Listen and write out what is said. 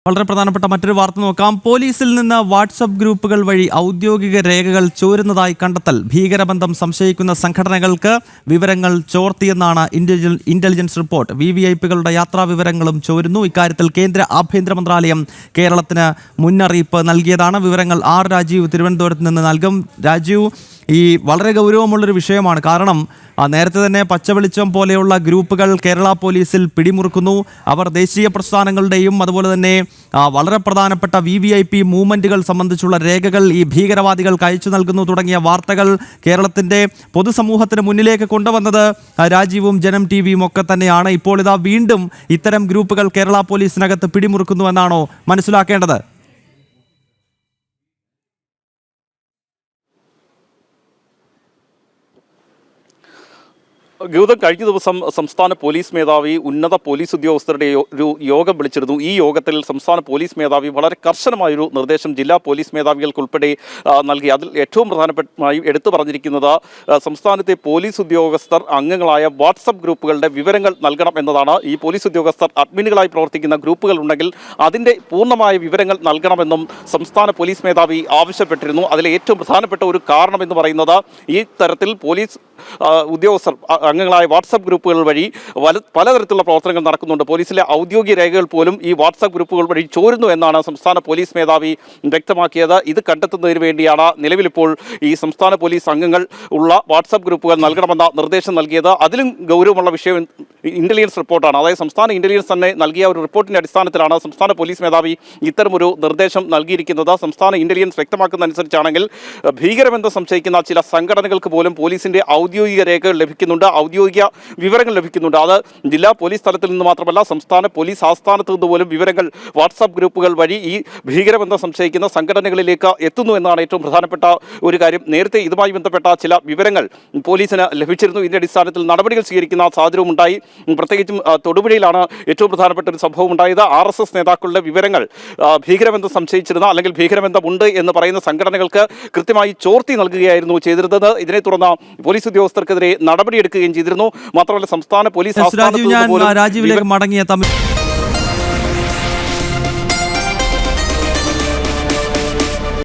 വളരെ പ്രധാനപ്പെട്ട മറ്റൊരു വാർത്ത നോക്കാം. പോലീസിൽ നിന്ന് വാട്സപ്പ് ഗ്രൂപ്പുകൾ വഴി ഔദ്യോഗിക രേഖകൾ ചോരുന്നതായി കണ്ടെത്തൽ. ഭീകരബന്ധം സംശയിക്കുന്ന സംഘടനകൾക്ക് വിവരങ്ങൾ ചോർത്തിയെന്നാണ് ഇന്റലിജൻസ് റിപ്പോർട്ട്. വിവിഐപികളുടെ യാത്രാ വിവരങ്ങളും ചോരുന്നു. ഇക്കാര്യത്തിൽ കേന്ദ്ര ആഭ്യന്തര മന്ത്രാലയം കേരളത്തിന് മുന്നറിയിപ്പ് നൽകിയതാണ്. വിവരങ്ങൾ രാജീവ് തിരുവനന്തപുരത്ത് നിന്ന് നൽകും. രാജീവ്, ഈ വളരെ ഗൗരവമുള്ളൊരു വിഷയമാണ്. കാരണം നേരത്തെ തന്നെ പച്ചവെളിച്ചം പോലെയുള്ള ഗ്രൂപ്പുകൾ കേരള പോലീസിൽ പിടിമുറുക്കുന്നു. അവർ ദേശീയ പ്രസ്ഥാനങ്ങളുടെയും അതുപോലെ തന്നെ വളരെ പ്രധാനപ്പെട്ട VVIP മൂവ്മെൻറ്റുകൾ സംബന്ധിച്ചുള്ള രേഖകൾ ഈ ഭീകരവാദികൾക്ക് അയച്ചു നൽകുന്നു തുടങ്ങിയ വാർത്തകൾ കേരളത്തിൻ്റെ പൊതുസമൂഹത്തിന് മുന്നിലേക്ക് കൊണ്ടുവന്നത് രാജീവും ജനം TVയും ഒക്കെ തന്നെയാണ്. ഇപ്പോൾ ഇതാ വീണ്ടും ഇത്തരം ഗ്രൂപ്പുകൾ കേരള പോലീസിനകത്ത് പിടിമുറുക്കുന്നു എന്നാണോ മനസ്സിലാക്കേണ്ടത്? ഗൗതം, കഴിഞ്ഞ ദിവസം സംസ്ഥാന പോലീസ് മേധാവി ഉന്നത പോലീസ് ഉദ്യോഗസ്ഥരുടെ ഒരു യോഗം വിളിച്ചിരുന്നു. ഈ യോഗത്തിൽ സംസ്ഥാന പോലീസ് മേധാവി വളരെ കർശനമായൊരു നിർദ്ദേശം ജില്ലാ പോലീസ് മേധാവികൾക്കുൾപ്പെടെ നൽകി. അതിൽ ഏറ്റവും പ്രധാനപ്പെട്ടമായി എടുത്തു പറഞ്ഞിരിക്കുന്നത് സംസ്ഥാനത്തെ പോലീസ് ഉദ്യോഗസ്ഥർ അംഗങ്ങളായ വാട്സപ്പ് ഗ്രൂപ്പുകളുടെ വിവരങ്ങൾ നൽകണം എന്നതാണ്. ഈ പോലീസ് ഉദ്യോഗസ്ഥർ അഡ്മിനുകളായി പ്രവർത്തിക്കുന്ന ഗ്രൂപ്പുകൾ ഉണ്ടെങ്കിൽ അതിൻ്റെ പൂർണ്ണമായ വിവരങ്ങൾ നൽകണമെന്നും സംസ്ഥാന പോലീസ് മേധാവി ആവശ്യപ്പെട്ടിരുന്നു. അതിലെ ഏറ്റവും പ്രധാനപ്പെട്ട ഒരു കാരണം എന്ന് പറയുന്നത് ഈ തരത്തിൽ പോലീസ് ഉദ്യോഗസ്ഥർ അംഗങ്ങളായ വാട്സപ്പ് ഗ്രൂപ്പുകൾ വഴി പലതരത്തിലുള്ള പ്രവർത്തനങ്ങൾ നടക്കുന്നുണ്ട്. പോലീസിലെ ഔദ്യോഗിക രേഖകൾ പോലും ഈ വാട്സപ്പ് ഗ്രൂപ്പുകൾ വഴി ചോരുന്നു എന്നാണ് സംസ്ഥാന പോലീസ് മേധാവി വ്യക്തമാക്കിയത്. ഇത് കണ്ടെത്തുന്നതിന് വേണ്ടിയാണ് നിലവിലിപ്പോൾ ഈ സംസ്ഥാന പോലീസ് അംഗങ്ങൾ ഉള്ള വാട്സപ്പ് ഗ്രൂപ്പുകൾ നൽകണമെന്ന നിർദ്ദേശം നൽകിയത്. അതിലും ഗൗരവമുള്ള വിഷയം ഇന്റലിജൻസ് റിപ്പോർട്ടാണ്. അതായത് സംസ്ഥാന ഇന്റലിജൻസ് തന്നെ നൽകിയ ഒരു റിപ്പോർട്ടിൻ്റെ അടിസ്ഥാനത്തിലാണ് സംസ്ഥാന പോലീസ് മേധാവി ഇത്തരമൊരു നിർദ്ദേശം നൽകിയിരിക്കുന്നത്. സംസ്ഥാന ഇന്റലിജൻസ് വ്യക്തമാക്കുന്ന അനുസരിച്ചാണെങ്കിൽ ഭീകരബന്ധം സംശയിക്കുന്ന ചില സംഘടനകൾക്ക് പോലും പോലീസിൻ്റെ ഔദ്യോഗിക രേഖകൾ ലഭിക്കുന്നുണ്ട്, ഔദ്യോഗിക വിവരങ്ങൾ ലഭിക്കുന്നുണ്ട്. അത് ജില്ലാ പോലീസ് തലത്തിൽ നിന്ന് മാത്രമല്ല സംസ്ഥാന പോലീസ് ആസ്ഥാനത്ത് നിന്ന് പോലും വിവരങ്ങൾ വാട്സാപ്പ് ഗ്രൂപ്പുകൾ വഴി ഈ ഭീകരബന്ധം സംശയിക്കുന്ന സംഘടനകളിലേക്ക് എത്തുന്നു എന്നാണ് ഏറ്റവും പ്രധാനപ്പെട്ട ഒരു കാര്യം. നേരത്തെ ഇതുമായി ബന്ധപ്പെട്ട ചില വിവരങ്ങൾ പോലീസിന് ലഭിച്ചിരുന്നു. ഇതിൻ്റെ അടിസ്ഥാനത്തിൽ നടപടികൾ സ്വീകരിക്കുന്ന സാഹചര്യവും ഉണ്ടായി. പ്രത്യേകിച്ചും തൊടുപുഴയിലാണ് ഏറ്റവും പ്രധാനപ്പെട്ട ഒരു സംഭവം ഉണ്ടായത്. RSS നേതാക്കളുടെ വിവരങ്ങൾ ഭീകരബന്ധം സംശയിച്ചിരുന്ന അല്ലെങ്കിൽ ഭീകരബന്ധമുണ്ട് എന്ന് പറയുന്ന സംഘടനകൾക്ക് കൃത്യമായി ചോർത്തി നൽകുകയായിരുന്നു ചെയ്തിരുന്നത്. ഇതിനെ തുടർന്ന് പോലീസ് ഉദ്യോഗസ്ഥർക്കെതിരെ നടപടിയെടുക്കുകയും ചെയ്തിരുന്നു. മാത്രമല്ല സംസ്ഥാന പോലീസ് രാജീവിലേക്ക് മടങ്ങിയ